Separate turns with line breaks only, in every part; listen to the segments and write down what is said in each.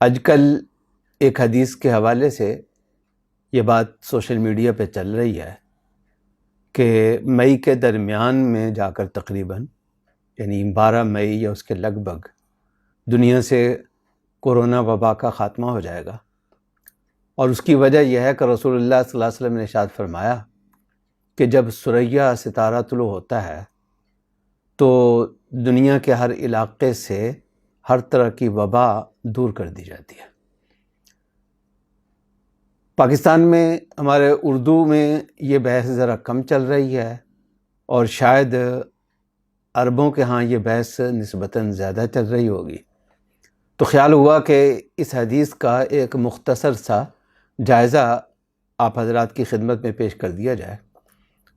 آج کل ایک حدیث کے حوالے سے یہ بات سوشل میڈیا پہ چل رہی ہے کہ مئی کے درمیان میں جا کر تقریباً یعنی 12 مئی یا اس کے لگ بھگ دنیا سے کورونا وبا کا خاتمہ ہو جائے گا، اور اس کی وجہ یہ ہے کہ رسول اللہ صلی اللہ علیہ وسلم نے ارشاد فرمایا کہ جب ثریا ستارہ طلوع ہوتا ہے تو دنیا کے ہر علاقے سے ہر طرح کی وبا دور کر دی جاتی ہے۔ پاکستان میں ہمارے اردو میں یہ بحث ذرا کم چل رہی ہے، اور شاید عربوں کے ہاں یہ بحث نسبتاً زیادہ چل رہی ہوگی، تو خیال ہوا کہ اس حدیث کا ایک مختصر سا جائزہ آپ حضرات کی خدمت میں پیش کر دیا جائے۔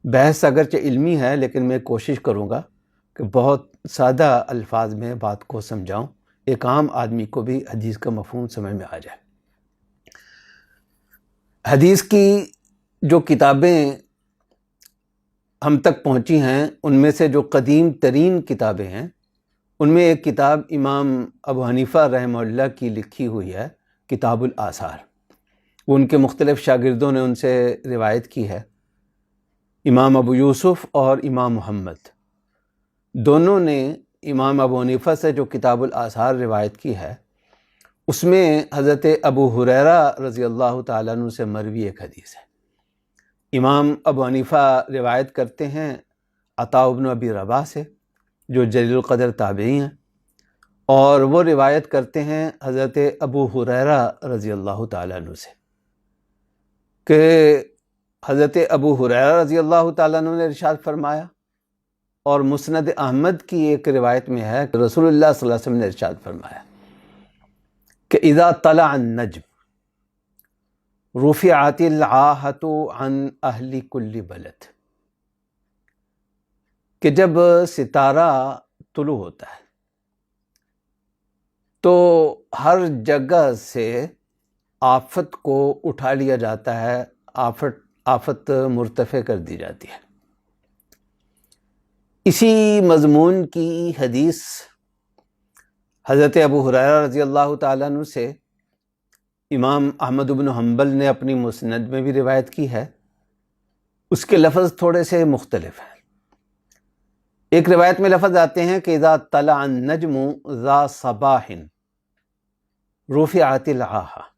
بحث اگرچہ علمی ہے، لیکن میں کوشش کروں گا کہ بہت سادہ الفاظ میں بات کو سمجھاؤں، ایک عام آدمی کو بھی حدیث کا مفہوم سمجھ میں آ جائے۔ حدیث کی جو کتابیں ہم تک پہنچی ہیں ان میں سے جو قدیم ترین کتابیں ہیں، ان میں ایک کتاب امام ابو حنیفہ رحمہ اللہ کی لکھی ہوئی ہے، کتاب الآثار۔ وہ ان کے مختلف شاگردوں نے ان سے روایت کی ہے۔ امام ابو یوسف اور امام محمد دونوں نے امام ابو حنیفہ سے جو کتاب الآثار روایت کی ہے، اس میں حضرت ابو ہریرہ رضی اللہ تعالیٰ عنہ سے مروی ایک حدیث ہے۔ امام ابو حنیفہ روایت کرتے ہیں عطاء بن ابی رباح سے، جو جلیل القدر تابعی ہیں، اور وہ روایت کرتے ہیں حضرت ابو ہریرہ رضی اللہ تعالیٰ عنہ سے کہ حضرت ابو ہریرہ رضی اللہ تعالیٰ عنہ نے ارشاد فرمایا، اور مسند احمد کی ایک روایت میں ہے کہ رسول اللہ صلی اللہ علیہ وسلم نے ارشاد فرمایا کہ اذا طلع النجم رفعت العاہۃ عن اہل کل بلد، کہ جب ستارہ طلوع ہوتا ہے تو ہر جگہ سے آفت کو اٹھا لیا جاتا ہے، آفت مرتفع کر دی جاتی ہے۔ اسی مضمون کی حدیث حضرت ابو ہریرہ رضی اللہ تعالیٰ عنہ سے امام احمد بن حنبل نے اپنی مسند میں بھی روایت کی ہے۔ اس کے لفظ تھوڑے سے مختلف ہیں۔ ایک روایت میں لفظ آتے ہیں کہ اذا طلع النجم ذا صباح رفعت العاہۃ،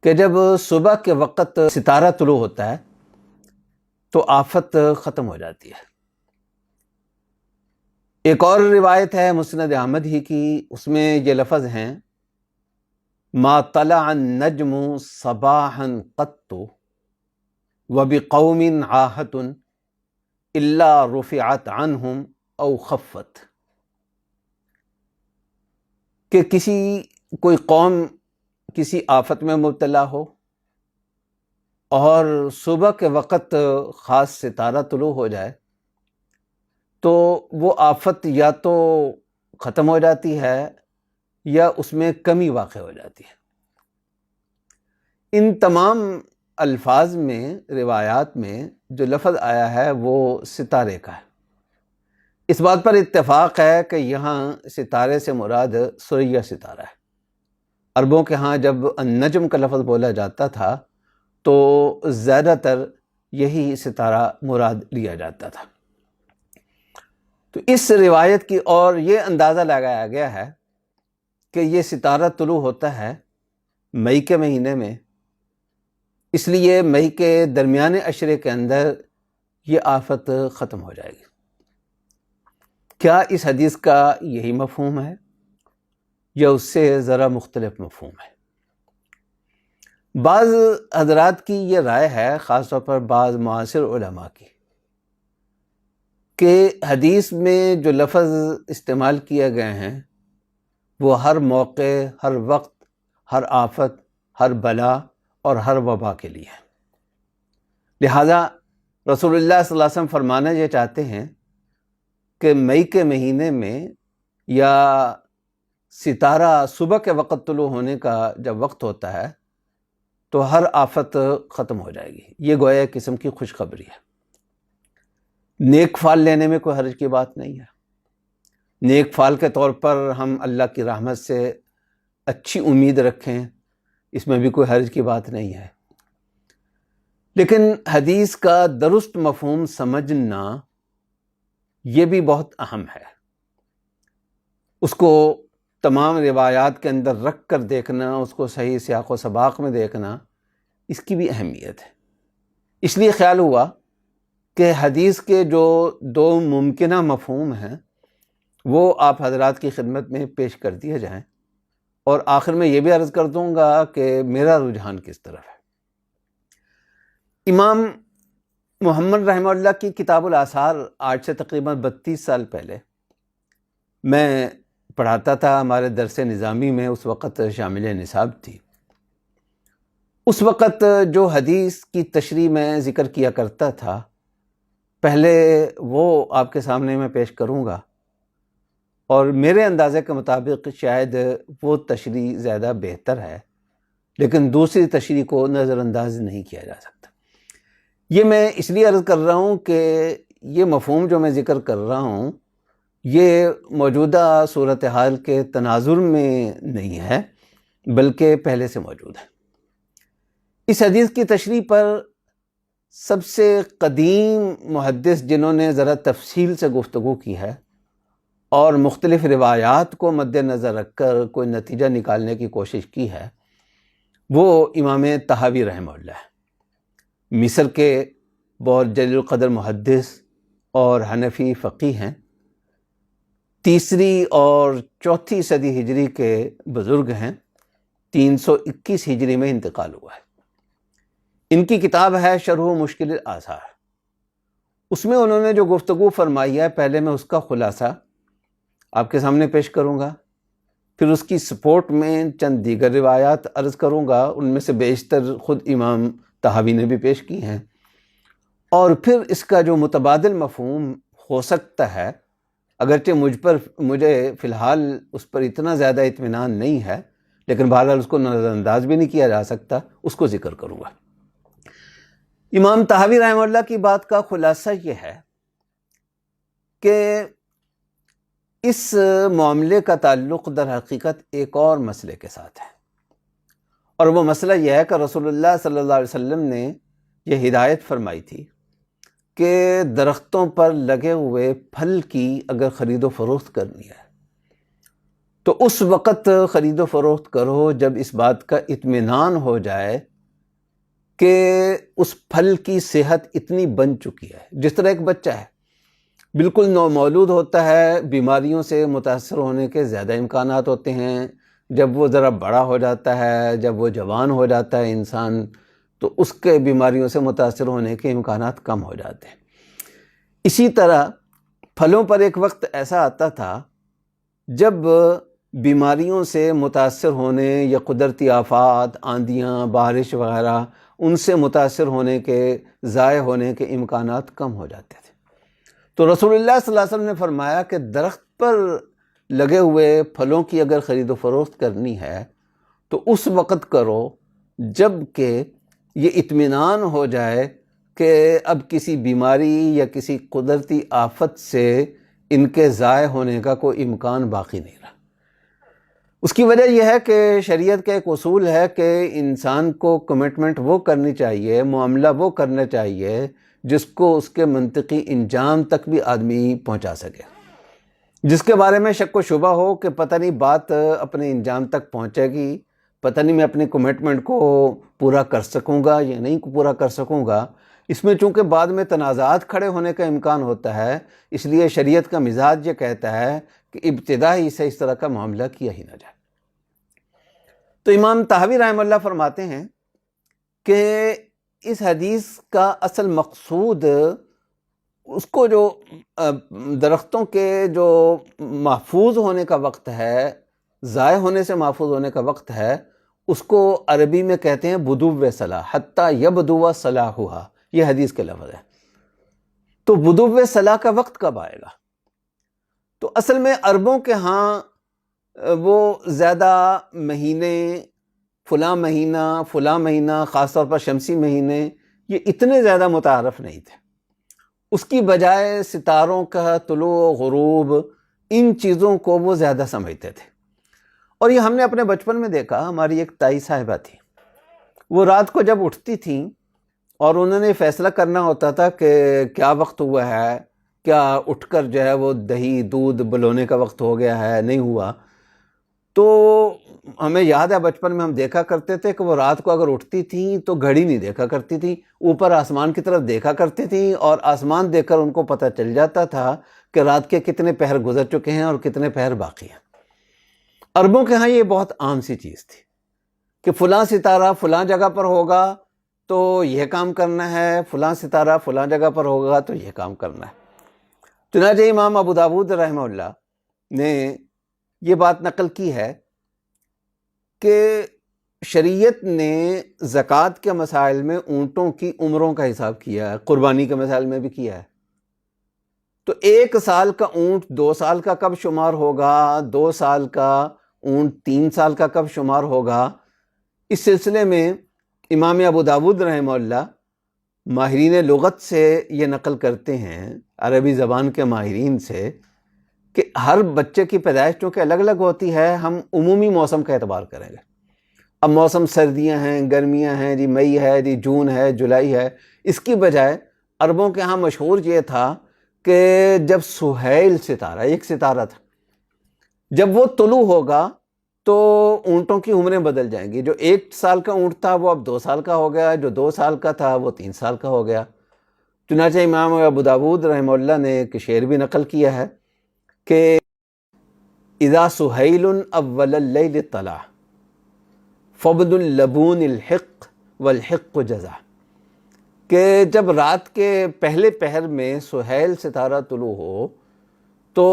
کہ جب صبح کے وقت ستارہ طلوع ہوتا ہے تو آفت ختم ہو جاتی ہے۔ ایک اور روایت ہے مسند احمد ہی کی، اس میں یہ لفظ ہیں ما طلع النجم صباحا قط وبقوم عاہۃ الا رفعت عنہم او خفت، کہ کوئی قوم کسی آفت میں مبتلا ہو اور صبح کے وقت خاص ستارہ طلوع ہو جائے تو وہ آفت یا تو ختم ہو جاتی ہے یا اس میں کمی واقع ہو جاتی ہے۔ ان تمام الفاظ میں، روایات میں جو لفظ آیا ہے وہ ستارے کا ہے۔ اس بات پر اتفاق ہے کہ یہاں ستارے سے مراد ثریا ستارہ ہے۔ عربوں کے ہاں جب النجم کا لفظ بولا جاتا تھا تو زیادہ تر یہی ستارہ مراد لیا جاتا تھا۔ تو اس روایت کی اور یہ اندازہ لگایا گیا ہے کہ یہ ستارہ طلوع ہوتا ہے مئی کے مہینے میں، اس لیے مئی کے درمیانے عشرے کے اندر یہ آفت ختم ہو جائے گی۔ کیا اس حدیث کا یہی مفہوم ہے یا اس سے ذرا مختلف مفہوم ہے؟ بعض حضرات کی یہ رائے ہے، خاص طور پر بعض معاصر علماء کی، کہ حدیث میں جو لفظ استعمال کیے گئے ہیں وہ ہر موقع، ہر وقت، ہر آفت، ہر بلا اور ہر وبا کے لیے ہے۔ لہذا رسول اللہ صلی اللہ علیہ وسلم فرمانا یہ چاہتے ہیں کہ مئی کے مہینے میں یا ستارہ صبح کے وقت طلوع ہونے کا جب وقت ہوتا ہے تو ہر آفت ختم ہو جائے گی۔ یہ گویا ایک قسم کی خوشخبری ہے۔ نیک فال لینے میں کوئی حرج کی بات نہیں ہے۔ نیک فال کے طور پر ہم اللہ کی رحمت سے اچھی امید رکھیں، اس میں بھی کوئی حرج کی بات نہیں ہے، لیکن حدیث کا درست مفہوم سمجھنا یہ بھی بہت اہم ہے۔ اس کو تمام روایات کے اندر رکھ کر دیکھنا، اس کو صحیح سیاق و سباق میں دیکھنا، اس کی بھی اہمیت ہے۔ اس لیے خیال ہوا کہ حدیث کے جو دو ممکنہ مفہوم ہیں وہ آپ حضرات کی خدمت میں پیش کر دیے جائیں، اور آخر میں یہ بھی عرض کر دوں گا کہ میرا رجحان کس طرف ہے۔ امام محمد رحمہ اللہ کی کتاب الآثار آج سے تقریباً 32 سال پہلے میں پڑھاتا تھا، ہمارے درس نظامی میں اس وقت شامل نصاب تھی۔ اس وقت جو حدیث کی تشریح میں ذکر کیا کرتا تھا، پہلے وہ آپ کے سامنے میں پیش کروں گا، اور میرے اندازے کے مطابق شاید وہ تشریح زیادہ بہتر ہے، لیکن دوسری تشریح کو نظر انداز نہیں کیا جا سکتا۔ یہ میں اس لیے عرض کر رہا ہوں کہ یہ مفہوم جو میں ذکر کر رہا ہوں یہ موجودہ صورتحال کے تناظر میں نہیں ہے، بلکہ پہلے سے موجود ہے۔ اس حدیث کی تشریح پر سب سے قدیم محدث جنہوں نے ذرا تفصیل سے گفتگو کی ہے اور مختلف روایات کو مد نظر رکھ کر کوئی نتیجہ نکالنے کی کوشش کی ہے، وہ امام طحاوی رحمہ اللہ ہے۔ مصر کے بہت جلیل القدر محدث اور حنفی فقیہ ہیں، 3 اور 4 صدی ہجری کے بزرگ ہیں، 321 ہجری میں انتقال ہوا ہے۔ ان کی کتاب ہے شرح مشکل الآثار۔ اس میں انہوں نے جو گفتگو فرمائی ہے، پہلے میں اس کا خلاصہ آپ کے سامنے پیش کروں گا، پھر اس کی سپورٹ میں چند دیگر روایات عرض کروں گا، ان میں سے بیشتر خود امام طحاوی نے بھی پیش کی ہیں، اور پھر اس کا جو متبادل مفہوم ہو سکتا ہے، اگرچہ مجھے فی الحال اس پر اتنا زیادہ اطمینان نہیں ہے، لیکن بہرحال اس کو نظر انداز بھی نہیں کیا جا سکتا، اس کو ذکر کروں گا۔ امام طحاوی رحمہ اللہ کی بات کا خلاصہ یہ ہے کہ اس معاملے کا تعلق در حقیقت ایک اور مسئلے کے ساتھ ہے، اور وہ مسئلہ یہ ہے کہ رسول اللہ صلی اللہ علیہ وسلم نے یہ ہدایت فرمائی تھی کہ درختوں پر لگے ہوئے پھل کی اگر خرید و فروخت کرنی ہے تو اس وقت خرید و فروخت کرو جب اس بات کا اطمینان ہو جائے کہ اس پھل کی صحت اتنی بن چکی ہے۔ جس طرح ایک بچہ ہے، بالکل نومولود ہوتا ہے، بیماریوں سے متاثر ہونے کے زیادہ امکانات ہوتے ہیں۔ جب وہ ذرا بڑا ہو جاتا ہے، جب وہ جوان ہو جاتا ہے انسان، تو اس کے بیماریوں سے متاثر ہونے کے امکانات کم ہو جاتے ہیں۔ اسی طرح پھلوں پر ایک وقت ایسا آتا تھا جب بیماریوں سے متاثر ہونے یا قدرتی آفات، آندیاں، بارش وغیرہ، ان سے متاثر ہونے کے، ضائع ہونے کے امکانات کم ہو جاتے تھے۔ تو رسول اللہ صلی اللہ علیہ وسلم نے فرمایا کہ درخت پر لگے ہوئے پھلوں کی اگر خرید و فروخت کرنی ہے تو اس وقت کرو جب کہ یہ اطمینان ہو جائے کہ اب کسی بیماری یا کسی قدرتی آفت سے ان کے ضائع ہونے کا کوئی امکان باقی نہیں رہا۔ اس کی وجہ یہ ہے کہ شریعت کا ایک اصول ہے کہ انسان کو کمٹمنٹ وہ کرنی چاہیے، معاملہ وہ کرنا چاہیے جس کو اس کے منطقی انجام تک بھی آدمی پہنچا سکے، جس کے بارے میں شک و شبہ ہو کہ پتہ نہیں بات اپنے انجام تک پہنچے گی، پتہ نہیں میں اپنے کمٹمنٹ کو پورا کر سکوں گا یا نہیں پورا کر سکوں گا۔ اس میں چونکہ بعد میں تنازعات کھڑے ہونے کا امکان ہوتا ہے، اس لیے شریعت کا مزاج یہ کہتا ہے کہ ابتدا ہی سے اس طرح کا معاملہ کیا ہی نہ جائے۔ تو امام طحاوی رحمہ اللہ فرماتے ہیں کہ اس حدیث کا اصل مقصود اس کو جو درختوں کے جو محفوظ ہونے کا وقت ہے، ضائع ہونے سے محفوظ ہونے کا وقت ہے، اس کو عربی میں کہتے ہیں بدو صلاح، حتیٰ یبدو صلاحها، یہ حدیث کے لفظ ہے۔ تو بدو صلاح کا وقت کب آئے گا؟ تو اصل میں عربوں کے ہاں وہ زیادہ مہینے، فلاں مہینہ، خاص طور پر شمسی مہینے، یہ اتنے زیادہ متعارف نہیں تھے۔ اس کی بجائے ستاروں کا طلوع و غروب، ان چیزوں کو وہ زیادہ سمجھتے تھے، اور یہ ہم نے اپنے بچپن میں دیکھا. ہماری ایک تائی صاحبہ تھی، وہ رات کو جب اٹھتی تھیں اور انہوں نے فیصلہ کرنا ہوتا تھا کہ کیا وقت ہوا ہے، کیا اٹھ کر جو ہے وہ دہی دودھ بلونے کا وقت ہو گیا ہے، نہیں ہوا، تو ہمیں یاد ہے بچپن میں ہم دیکھا کرتے تھے کہ وہ رات کو اگر اٹھتی تھیں تو گھڑی نہیں دیکھا کرتی تھیں، اوپر آسمان کی طرف دیکھا کرتی تھیں، اور آسمان دیکھ کر ان کو پتہ چل جاتا تھا کہ رات کے کتنے پہر گزر چکے ہیں اور کتنے پہر باقی ہیں. عربوں کے ہاں یہ بہت عام سی چیز تھی کہ فلاں ستارہ فلاں جگہ پر ہوگا تو یہ کام کرنا ہے، فلاں ستارہ فلاں جگہ پر ہوگا تو یہ کام کرنا ہے. چنانچہ امام ابو داود رحمہ اللہ نے یہ بات نقل کی ہے کہ شریعت نے زکوٰۃ کے مسائل میں اونٹوں کی عمروں کا حساب کیا ہے، قربانی کے مسائل میں بھی کیا ہے. تو 1 سال کا اونٹ 2 سال کا کب شمار ہوگا، 2 سال کا اونٹ 3 سال کا کب شمار ہوگا، اس سلسلے میں امام ابو داود رحمہ اللہ ماہرین لغت سے یہ نقل کرتے ہیں، عربی زبان کے ماہرین سے، کہ ہر بچے کی پیدائش چونکہ الگ الگ ہوتی ہے، ہم عمومی موسم کا اعتبار کریں گے. اب موسم سردیاں ہیں، گرمیاں ہیں، جی مئی ہے، جی جون ہے، جولائی ہے. اس کی بجائے عربوں کے ہاں مشہور یہ تھا کہ جب سہیل ستارہ، ایک ستارہ تھا، جب وہ طلوع ہوگا تو اونٹوں کی عمریں بدل جائیں گی. جو 1 سال کا اونٹ تھا وہ اب 2 سال کا ہو گیا، جو 2 سال کا تھا وہ 3 سال کا ہو گیا. چنانچہ امام ابو داود رحمہ اللہ نے ایک شعر بھی نقل کیا ہے کہ اذا سہیل اول اللیل طلع فبد اللبون الحق والحق جزع، کہ جب رات کے پہلے پہر میں سہیل ستارہ طلوع ہو تو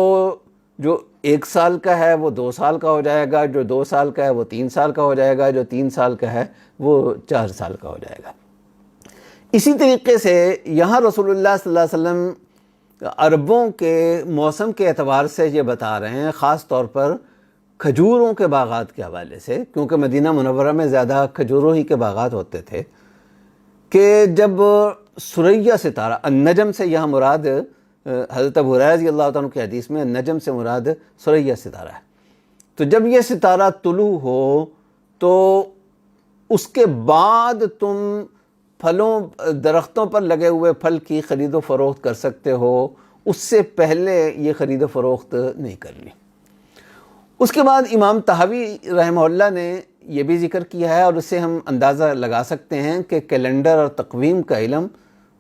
جو 1 سال کا ہے وہ 2 سال کا ہو جائے گا، جو 2 سال کا ہے وہ 3 سال کا ہو جائے گا، جو 3 سال کا ہے وہ 4 سال کا ہو جائے گا. اسی طریقے سے یہاں رسول اللہ صلی اللہ علیہ وسلم عربوں کے موسم کے اعتبار سے یہ بتا رہے ہیں، خاص طور پر کھجوروں کے باغات کے حوالے سے، کیونکہ مدینہ منورہ میں زیادہ کھجوروں ہی کے باغات ہوتے تھے، کہ جب ثریا ستارہ، النجم سے یہاں مراد حضرت ابو ہریرہ رضی اللہ عنہ کی حدیث میں النجم سے مراد ثریا ستارہ ہے. تو جب یہ ستارہ طلوع ہو تو اس کے بعد تم درختوں پر لگے ہوئے پھل کی خرید و فروخت کر سکتے ہو، اس سے پہلے یہ خرید و فروخت نہیں کرنی. اس کے بعد امام طحاوی رحمہ اللہ نے یہ بھی ذکر کیا ہے، اور اس سے ہم اندازہ لگا سکتے ہیں کہ کیلنڈر اور تقویم کا علم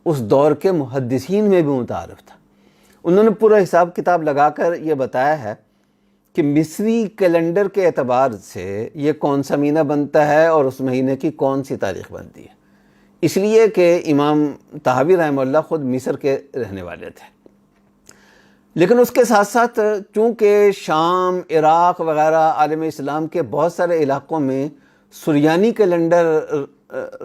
اس دور کے محدثین میں بھی متعارف تھا. انہوں نے پورا حساب کتاب لگا کر یہ بتایا ہے کہ مصری کیلنڈر کے اعتبار سے یہ کون سا مہینہ بنتا ہے اور اس مہینے کی کون سی تاریخ بنتی ہے، اس لیے کہ امام طحاوی رحمہ اللہ خود مصر کے رہنے والے تھے. لیکن اس کے ساتھ ساتھ چونکہ شام، عراق وغیرہ عالم اسلام کے بہت سارے علاقوں میں سریانی کیلنڈر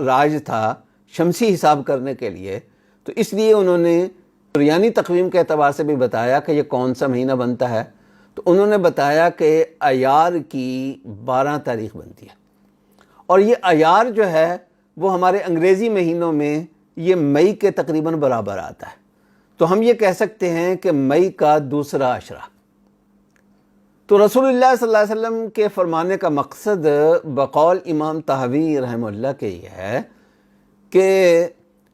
راج تھا شمسی حساب کرنے کے لیے، تو اس لیے انہوں نے سریانی تقویم کے اعتبار سے بھی بتایا کہ یہ کون سا مہینہ بنتا ہے. تو انہوں نے بتایا کہ ایار کی 12 تاریخ بنتی ہے، اور یہ ایار جو ہے وہ ہمارے انگریزی مہینوں میں یہ مئی کے تقریباً برابر آتا ہے. تو ہم یہ کہہ سکتے ہیں کہ مئی کا دوسرا عشرہ. تو رسول اللہ صلی اللہ علیہ وسلم کے فرمانے کا مقصد بقول امام طحاوی رحمہ اللہ کے یہ ہے کہ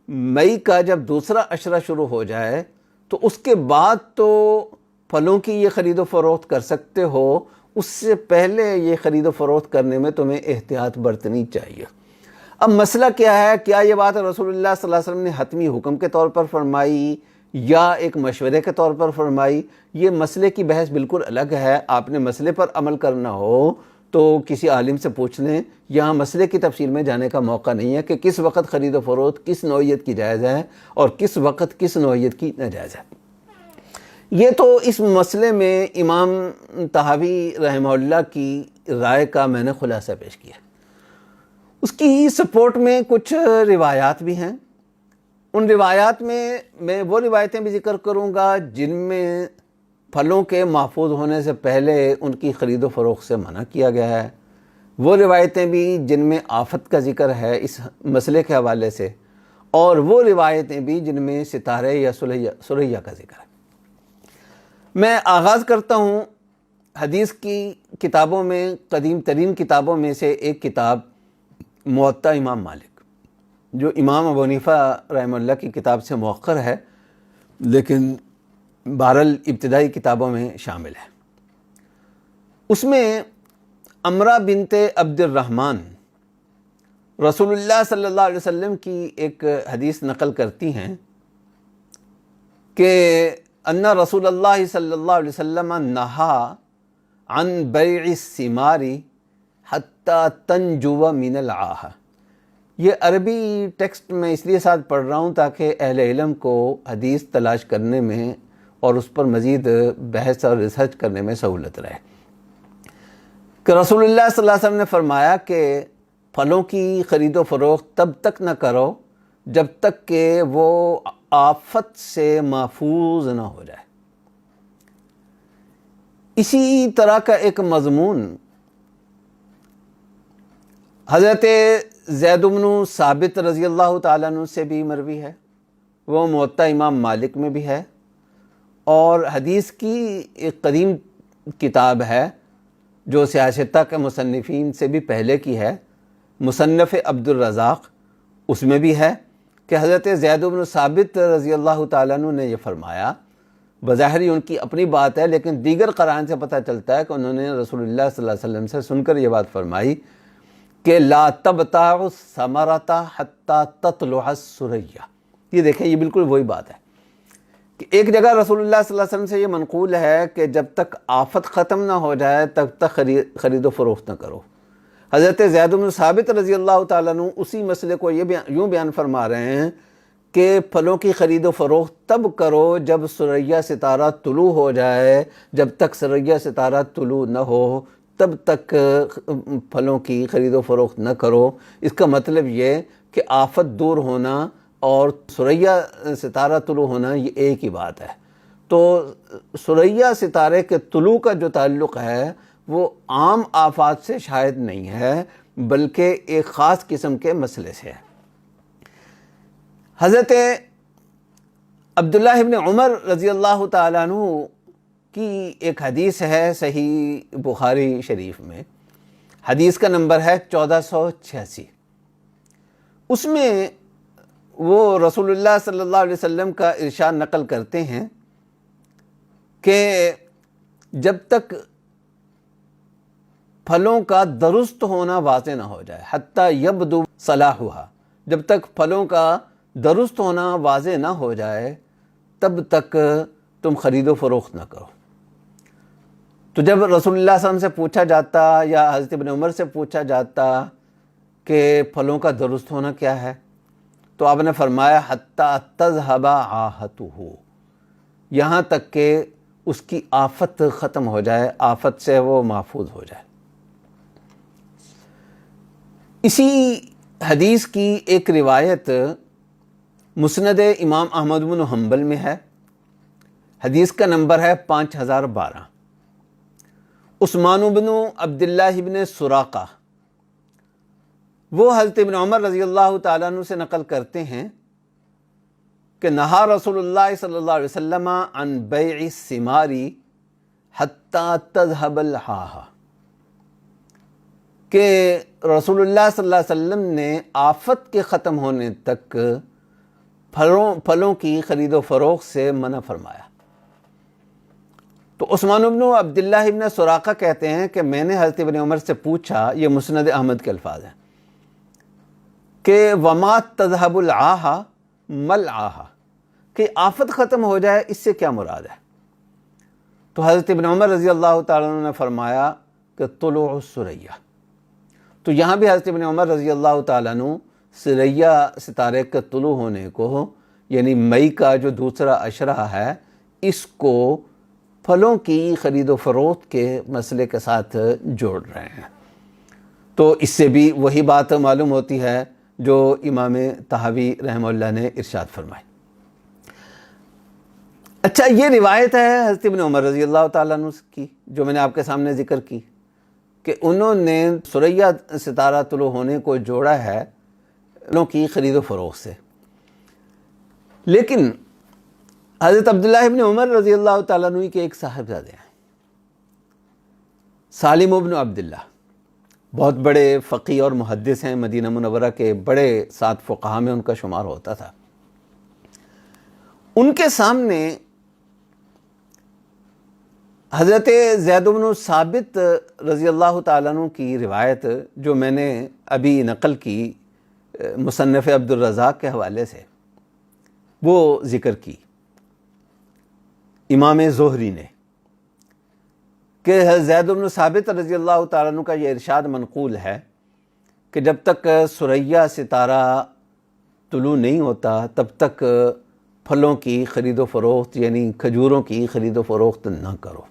مئی کا جب دوسرا عشرہ شروع ہو جائے تو اس کے بعد تو پھلوں کی یہ خرید و فروخت کر سکتے ہو، اس سے پہلے یہ خرید و فروخت کرنے میں تمہیں احتیاط برتنی چاہیے. اب مسئلہ کیا ہے؟ کیا یہ بات رسول اللہ صلی اللہ علیہ وسلم نے حتمی حکم کے طور پر فرمائی یا ایک مشورے کے طور پر فرمائی؟ یہ مسئلے کی بحث بالکل الگ ہے. آپ نے مسئلے پر عمل کرنا ہو تو کسی عالم سے پوچھ لیں. یہاں مسئلے کی تفصیل میں جانے کا موقع نہیں ہے کہ کس وقت خرید و فروخت کس نوعیت کی جائز ہے اور کس وقت کس نوعیت کی ناجائز ہے. یہ تو اس مسئلے میں امام طحاوی رحمہ اللہ کی رائے کا میں نے خلاصہ پیش کیا. اس کی سپورٹ میں کچھ روایات بھی ہیں. ان روایات میں وہ روایتیں بھی ذکر کروں گا جن میں پھلوں کے محفوظ ہونے سے پہلے ان کی خرید و فروخت سے منع کیا گیا ہے، وہ روایتیں بھی جن میں آفت کا ذکر ہے اس مسئلے کے حوالے سے، اور وہ روایتیں بھی جن میں ستارے یا سریا کا ذکر ہے. میں آغاز کرتا ہوں حدیث کی کتابوں میں قدیم ترین کتابوں میں سے ایک کتاب موطا امام مالک، جو امام ابو حنیفہ رحمہ اللہ کی کتاب سے مؤخر ہے، لیکن بہرحال ابتدائی کتابوں میں شامل ہے۔ اس میں امرہ بنت عبد الرحمن رسول اللہ صلی اللہ علیہ وسلم کی ایک حدیث نقل کرتی ہیں کہ ان رسول اللہ صلی اللہ علیہ وسلم نہا عن بیع الثمار حتی تنجو من العاہہ۔ یہ عربی ٹیکسٹ میں اس لیے ساتھ پڑھ رہا ہوں تاکہ اہل علم کو حدیث تلاش کرنے میں اور اس پر مزید بحث اور ریسرچ کرنے میں سہولت رہے، کہ رسول اللہ صلی اللہ علیہ وسلم نے فرمایا کہ پھلوں کی خرید و فروخت تب تک نہ کرو جب تک کہ وہ آفت سے محفوظ نہ ہو جائے۔ اسی طرح کا ایک مضمون حضرت زید بن ثابت رضی اللہ تعالیٰ عنہ سے بھی مروی ہے، وہ موطا امام مالک میں بھی ہے، اور حدیث کی ایک قدیم کتاب ہے جو سیاستہ کے مصنفین سے بھی پہلے کی ہے، مصنف عبد الرزاق، اس میں بھی ہے کہ حضرت زید بن ثابت رضی اللہ تعالیٰ عنہ نے یہ فرمایا۔ بظاہر ان کی اپنی بات ہے، لیکن دیگر قرائن سے پتہ چلتا ہے کہ انہوں نے رسول اللہ صلی اللہ علیہ وسلم سے سن کر یہ بات فرمائی کہ لا تبتاع الثمرۃ حتی تطلع الثریہ۔ یہ دیکھیں، یہ بالکل وہی بات ہے کہ ایک جگہ رسول اللہ صلی اللہ علیہ وسلم سے یہ منقول ہے کہ جب تک آفت ختم نہ ہو جائے تب تک خرید و فروخت نہ کرو۔ حضرت زید بن ثابت رضی اللہ تعالیٰ عنہ اسی مسئلے کو یوں بیان فرما رہے ہیں کہ پھلوں کی خرید و فروخت تب کرو جب ثریہ ستارہ طلوع ہو جائے، جب تک ثریہ ستارہ طلوع نہ ہو تب تک پھلوں کی خرید و فروخت نہ کرو۔ اس کا مطلب یہ کہ آفت دور ہونا اور ثریہ ستارہ طلوع ہونا یہ ایک ہی بات ہے۔ تو ثریہ ستارے کے طلوع کا جو تعلق ہے وہ عام آفات سے شاید نہیں ہے، بلکہ ایک خاص قسم کے مسئلے سے ہے۔ حضرت عبداللہ ابن عمر رضی اللہ تعالیٰ عنہ کی ایک حدیث ہے صحیح بخاری شریف میں، حدیث کا نمبر ہے 1486۔ اس میں وہ رسول اللہ صلی اللہ علیہ وسلم کا ارشاد نقل کرتے ہیں کہ جب تک پھلوں کا درست ہونا واضح نہ ہو جائے، حتی یبدو صلاحها، جب تک پھلوں کا درست ہونا واضح نہ ہو جائے تب تک تم خرید و فروخت نہ کرو۔ تو جب رسول اللہ صلی اللہ علیہ وسلم سے پوچھا جاتا یا حضرت ابن عمر سے پوچھا جاتا کہ پھلوں کا درست ہونا کیا ہے، تو آپ نے فرمایا حتی تذهب عاہتہ، یہاں تک کہ اس کی آفت ختم ہو جائے، آفت سے وہ محفوظ ہو جائے۔ اسی حدیث کی ایک روایت مسند امام احمد بن حنبل میں ہے، حدیث کا نمبر ہے 5012۔ عثمان بن عبداللہ بن سراقہ وہ حضرت ابن عمر رضی اللہ تعالیٰ عنہ سے نقل کرتے ہیں کہ نہا رسول اللہ صلی اللہ علیہ وسلم عن بیع الثمار حتی تذهب العاہہ، کہ رسول اللہ صلی اللہ علیہ وسلم نے آفت کے ختم ہونے تک پھلوں کی خرید و فروخت سے منع فرمایا۔ تو عثمان بن عبداللہ ابن سراقہ کہتے ہیں کہ میں نے حضرت ابن عمر سے پوچھا، یہ مسند احمد کے الفاظ ہیں، کہ وما تذهب العاہہ مل عاہہ، کہ آفت ختم ہو جائے اس سے کیا مراد ہے؟ تو حضرت ابن عمر رضی اللہ تعالیٰ عنہ نے فرمایا کہ طلوع الثریہ۔ تو یہاں بھی حضرت ابن عمر رضی اللہ تعالیٰ عنہ ثریہ ستارے کے طلوع ہونے کو، یعنی مئی کا جو دوسرا عشرہ ہے، اس کو پھلوں کی خرید و فروخت کے مسئلے کے ساتھ جوڑ رہے ہیں۔ تو اس سے بھی وہی بات معلوم ہوتی ہے جو امام طحاوی رحمہ اللہ نے ارشاد فرمائی۔ اچھا، یہ روایت ہے حضرت ابن عمر رضی اللہ تعالیٰ عنہ کی جو میں نے آپ کے سامنے ذکر کی، کہ انہوں نے ثریہ ستارہ طلوع ہونے کو جوڑا ہے پھلوں کی خرید و فروخت سے۔ لیکن حضرت عبداللہ ابن عمر رضی اللہ تعالیٰ عنہ کے ایک صاحبزادے ہیں سالم ابن عبداللہ بہت بڑے فقی اور محدث ہیں، مدینہ منورہ کے بڑے 7 فقہاء میں ان کا شمار ہوتا تھا۔ ان کے سامنے حضرت زید بن ثابت رضی اللہ تعالیٰ عنہ کی روایت جو میں نے ابھی نقل کی مصنف عبدالرزاق کے حوالے سے، وہ ذکر کی امام زہری نے کہ زید بن ثابت رضی اللہ تعالیٰ عنہ کا یہ ارشاد منقول ہے کہ جب تک ثریا ستارہ طلوع نہیں ہوتا تب تک پھلوں کی خرید و فروخت یعنی کھجوروں کی خرید و فروخت نہ کرو۔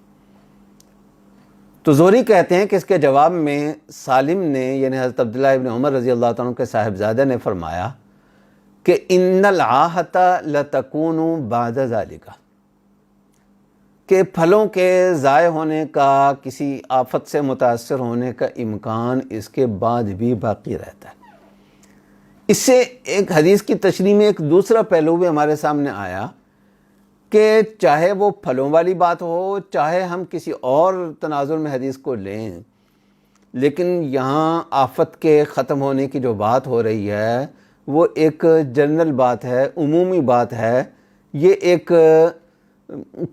تو زہری کہتے ہیں کہ اس کے جواب میں سالم نے یعنی حضرت عبداللہ ابن عمر رضی اللہ تعالیٰ عنہ کے صاحبزادہ نے فرمایا کہ ان العاہۃ لتکون بعد ذالک، کہ پھلوں کے ضائع ہونے کا، کسی آفت سے متاثر ہونے کا امکان اس کے بعد بھی باقی رہتا ہے۔ اس سے ایک حدیث کی تشریح میں ایک دوسرا پہلو بھی ہمارے سامنے آیا کہ چاہے وہ پھلوں والی بات ہو، چاہے ہم کسی اور تناظر میں حدیث کو لیں، لیکن یہاں آفت کے ختم ہونے کی جو بات ہو رہی ہے وہ ایک جنرل بات ہے، عمومی بات ہے، یہ ایک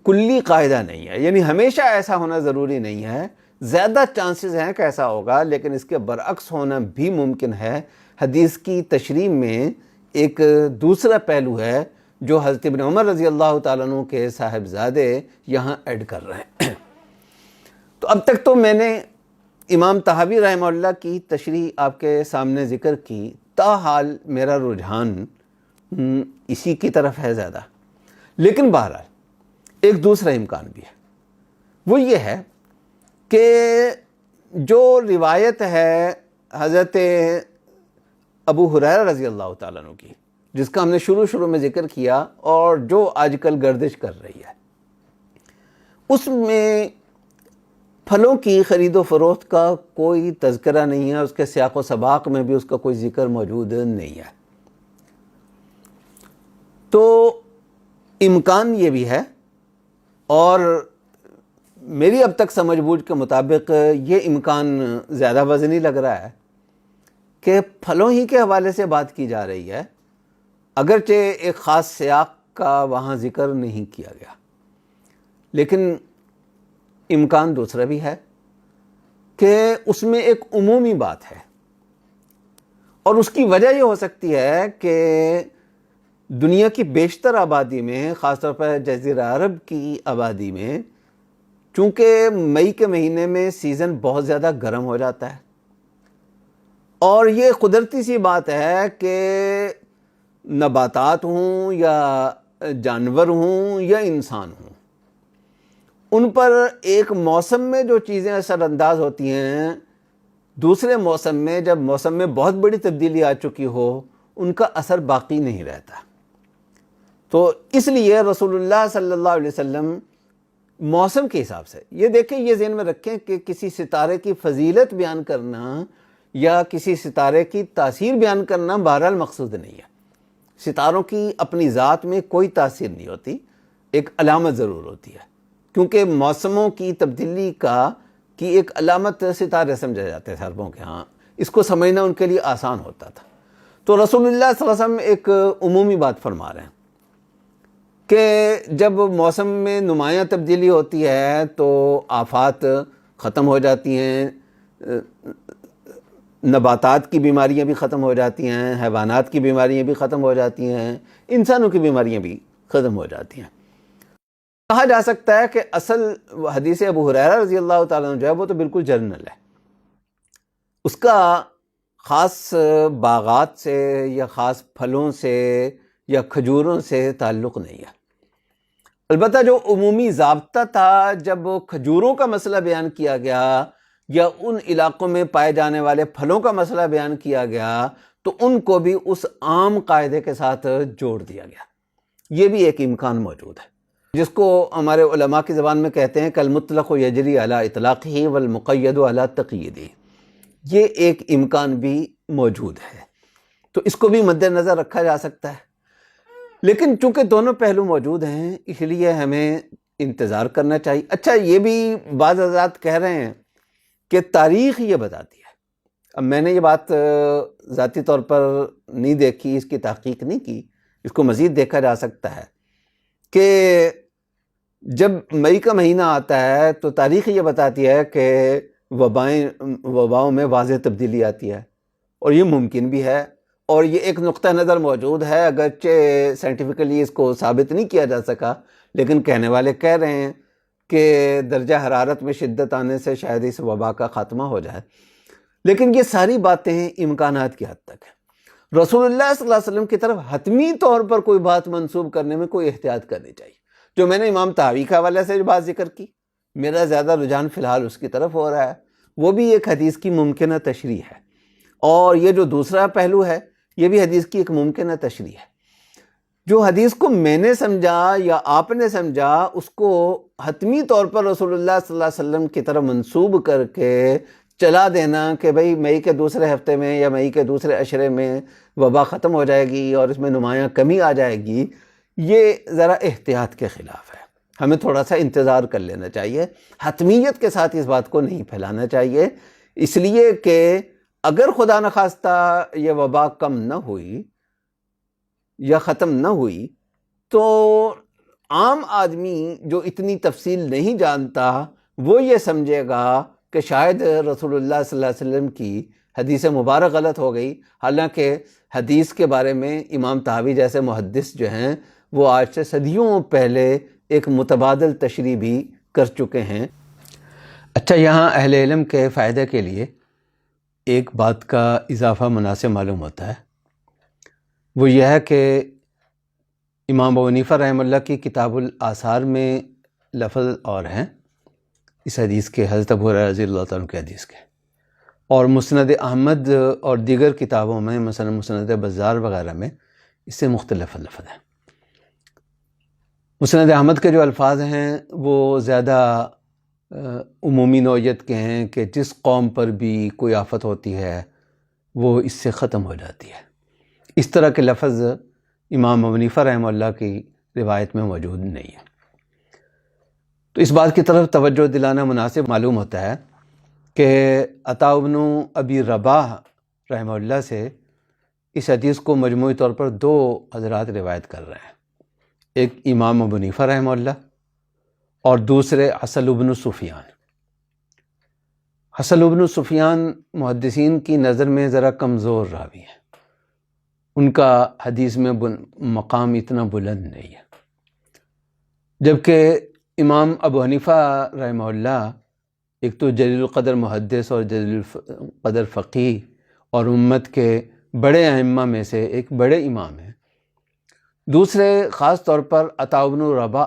کلی قاعدہ نہیں ہے، یعنی ہمیشہ ایسا ہونا ضروری نہیں ہے، زیادہ چانسز ہیں کہ ایسا ہوگا، لیکن اس کے برعکس ہونا بھی ممکن ہے۔ حدیث کی تشریح میں ایک دوسرا پہلو ہے جو حضرت ابن عمر رضی اللہ تعالیٰ عنہ کے صاحبزادے یہاں ایڈ کر رہے ہیں۔ تو اب تک تو میں نے امام طحاوی رحمہ اللہ کی تشریح آپ کے سامنے ذکر کی، تاحال میرا رجحان اسی کی طرف ہے زیادہ، لیکن بہرحال ایک دوسرا امکان بھی ہے، وہ یہ ہے کہ جو روایت ہے حضرت ابو ہریرہ رضی اللہ تعالیٰ عنہ کی، جس کا ہم نے شروع میں ذکر کیا اور جو آج کل گردش کر رہی ہے، اس میں پھلوں کی خرید و فروخت کا کوئی تذکرہ نہیں ہے، اس کے سیاق و سباق میں بھی اس کا کوئی ذکر موجود نہیں ہے۔ تو امکان یہ بھی ہے، اور میری اب تک سمجھ بوجھ کے مطابق یہ امکان زیادہ وزنی لگ رہا ہے کہ پھلوں ہی کے حوالے سے بات کی جا رہی ہے، اگرچہ ایک خاص سیاق کا وہاں ذکر نہیں کیا گیا، لیکن امکان دوسرا بھی ہے کہ اس میں ایک عمومی بات ہے، اور اس کی وجہ یہ ہو سکتی ہے کہ دنیا کی بیشتر آبادی میں، خاص طور پر جزیرہ عرب کی آبادی میں، چونکہ مئی کے مہینے میں سیزن بہت زیادہ گرم ہو جاتا ہے، اور یہ قدرتی سی بات ہے کہ نباتات ہوں یا جانور ہوں یا انسان ہوں، ان پر ایک موسم میں جو چیزیں اثر انداز ہوتی ہیں، دوسرے موسم میں جب موسم میں بہت بڑی تبدیلی آ چکی ہو، ان کا اثر باقی نہیں رہتا۔ تو اس لیے رسول اللہ صلی اللہ علیہ وسلم موسم کے حساب سے، یہ دیکھیں، یہ ذہن میں رکھیں کہ کسی ستارے کی فضیلت بیان کرنا یا کسی ستارے کی تاثیر بیان کرنا بہرحال مقصود نہیں ہے۔ ستاروں کی اپنی ذات میں کوئی تاثیر نہیں ہوتی، ایک علامت ضرور ہوتی ہے، کیونکہ موسموں کی تبدیلی کی ایک علامت ستارے سمجھے جاتے تھے عربوں کے ہاں، اس کو سمجھنا ان کے لیے آسان ہوتا تھا۔ تو رسول اللہ صلی اللہ علیہ وسلم ایک عمومی بات فرما رہے ہیں کہ جب موسم میں نمایاں تبدیلی ہوتی ہے تو آفات ختم ہو جاتی ہیں، نباتات کی بیماریاں بھی ختم ہو جاتی ہیں، حیوانات کی بیماریاں بھی ختم ہو جاتی ہیں، انسانوں کی بیماریاں بھی ختم ہو جاتی ہیں۔ کہا جا سکتا ہے کہ اصل حدیث ابو ہریرہ رضی اللہ تعالیٰ عنہ جو ہے وہ تو بالکل جنرل ہے، اس کا خاص باغات سے یا خاص پھلوں سے یا کھجوروں سے تعلق نہیں ہے۔ البتہ جو عمومی ضابطہ تھا، جب کھجوروں کا مسئلہ بیان کیا گیا یا ان علاقوں میں پائے جانے والے پھلوں کا مسئلہ بیان کیا گیا، تو ان کو بھی اس عام قاعدے کے ساتھ جوڑ دیا گیا۔ یہ بھی ایک امکان موجود ہے، جس کو ہمارے علماء کی زبان میں کہتے ہیں کالمطلق یجری علی اطلاقہ والمقید علی تقییدہ، یہ ایک امکان بھی موجود ہے، تو اس کو بھی مد نظر رکھا جا سکتا ہے۔ لیکن چونکہ دونوں پہلو موجود ہیں، اس لیے ہمیں انتظار کرنا چاہیے۔ اچھا، یہ بھی بعض حضرات کہہ رہے ہیں کہ تاریخ یہ بتاتی ہے، اب میں نے یہ بات ذاتی طور پر نہیں دیکھی، اس کی تحقیق نہیں کی، اس کو مزید دیکھا جا سکتا ہے کہ جب مئی کا مہینہ آتا ہے تو تاریخ یہ بتاتی ہے کہ وباؤں میں واضح تبدیلی آتی ہے، اور یہ ممکن بھی ہے، اور یہ ایک نقطہ نظر موجود ہے، اگرچہ سائنٹیفکلی اس کو ثابت نہیں کیا جا سکا، لیکن کہنے والے کہہ رہے ہیں کہ درجہ حرارت میں شدت آنے سے شاید اس وبا کا خاتمہ ہو جائے۔ لیکن یہ ساری باتیں امکانات کی حد تک ہیں۔ رسول اللہ صلی اللہ علیہ وسلم کی طرف حتمی طور پر کوئی بات منسوب کرنے میں کوئی احتیاط کرنی چاہیے۔ جو میں نے امام طحاوی کے حوالے سے جو بات ذکر کی، میرا زیادہ رجحان فی الحال اس کی طرف ہو رہا ہے، وہ بھی ایک حدیث کی ممکنہ تشریح ہے، اور یہ جو دوسرا پہلو ہے یہ بھی حدیث کی ایک ممکنہ تشریح ہے۔ جو حدیث کو میں نے سمجھا یا آپ نے سمجھا، اس کو حتمی طور پر رسول اللہ صلی اللہ علیہ وسلم کی طرف منسوب کر کے چلا دینا کہ بھئی مئی کے دوسرے ہفتے میں یا مئی کے دوسرے عشرے میں وبا ختم ہو جائے گی اور اس میں نمایاں کمی آ جائے گی، یہ ذرا احتیاط کے خلاف ہے۔ ہمیں تھوڑا سا انتظار کر لینا چاہیے، حتمیت کے ساتھ اس بات کو نہیں پھیلانا چاہیے، اس لیے کہ اگر خدا نخواستہ یہ وبا کم نہ ہوئی یا ختم نہ ہوئی تو عام آدمی جو اتنی تفصیل نہیں جانتا وہ یہ سمجھے گا کہ شاید رسول اللہ صلی اللہ علیہ وسلم کی حدیث مبارک غلط ہو گئی، حالانکہ حدیث کے بارے میں امام طحاوی جیسے محدث جو ہیں وہ آج سے صدیوں پہلے ایک متبادل تشریح بھی کر چکے ہیں۔ اچھا، یہاں اہل علم کے فائدے کے لیے ایک بات کا اضافہ مناسب معلوم ہوتا ہے، وہ یہ ہے کہ امام ابو حنیفہ رحمہ اللہ کی کتاب الآثار میں لفظ اور ہیں اس حدیث کے، حضرت ابو ہریرہ رضی اللہ تعالیٰ عنہ کے حدیث کے، اور مسند احمد اور دیگر کتابوں میں مثلا مسند بزار وغیرہ میں اس سے مختلف لفظ ہیں۔ مسند احمد کے جو الفاظ ہیں وہ زیادہ عمومی نوعیت کے ہیں کہ جس قوم پر بھی کوئی آفت ہوتی ہے وہ اس سے ختم ہو جاتی ہے۔ اس طرح کے لفظ امام ابو حنیفہ رحمہ اللہ کی روایت میں موجود نہیں ہے، تو اس بات کی طرف توجہ دلانا مناسب معلوم ہوتا ہے کہ عطاء بن ابی رباح رحمہ اللہ سے اس حدیث کو مجموعی طور پر دو حضرات روایت کر رہے ہیں، ایک امام ابو حنیفہ رحمہ اللہ اور دوسرے حسن بن سفیان۔ حسن بن سفیان محدثین کی نظر میں ذرا کمزور راوی ہیں، ان کا حدیث میں مقام اتنا بلند نہیں ہے، جبکہ امام ابو حنیفہ رحمہ اللہ ایک تو جلیل القدر محدث اور جلیل القدر فقیہ اور امت کے بڑے ائمہ میں سے ایک بڑے امام ہیں، دوسرے خاص طور پر عطاء بن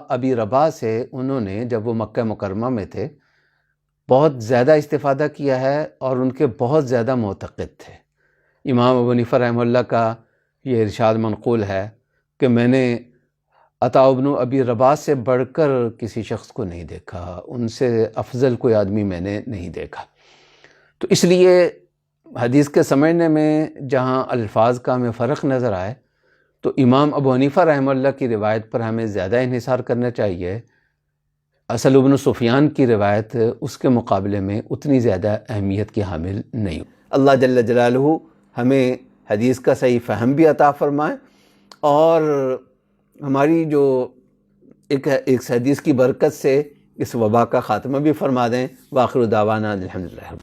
ابی رباح سے انہوں نے جب وہ مکہ مکرمہ میں تھے بہت زیادہ استفادہ کیا ہے اور ان کے بہت زیادہ معتقد تھے۔ امام ابو حنیفہ رحمہ اللہ کا یہ ارشاد منقول ہے کہ میں نے عطاء بن ابی رباح سے بڑھ کر کسی شخص کو نہیں دیکھا، ان سے افضل کوئی آدمی میں نے نہیں دیکھا۔ تو اس لیے حدیث کے سمجھنے میں جہاں الفاظ کا ہمیں فرق نظر آئے تو امام ابو حنیفہ رحمہ اللہ کی روایت پر ہمیں زیادہ انحصار کرنا چاہیے، حسن بن سفیان کی روایت اس کے مقابلے میں اتنی زیادہ اہمیت کی حامل نہیں۔ اللہ جل جلالہ ہمیں حدیث کا صحیح فہم بھی عطا فرمائے اور ہماری جو ایک حدیث کی برکت سے اس وبا کا خاتمہ بھی فرما دیں۔ وآخر دعوانا الحمدللہ۔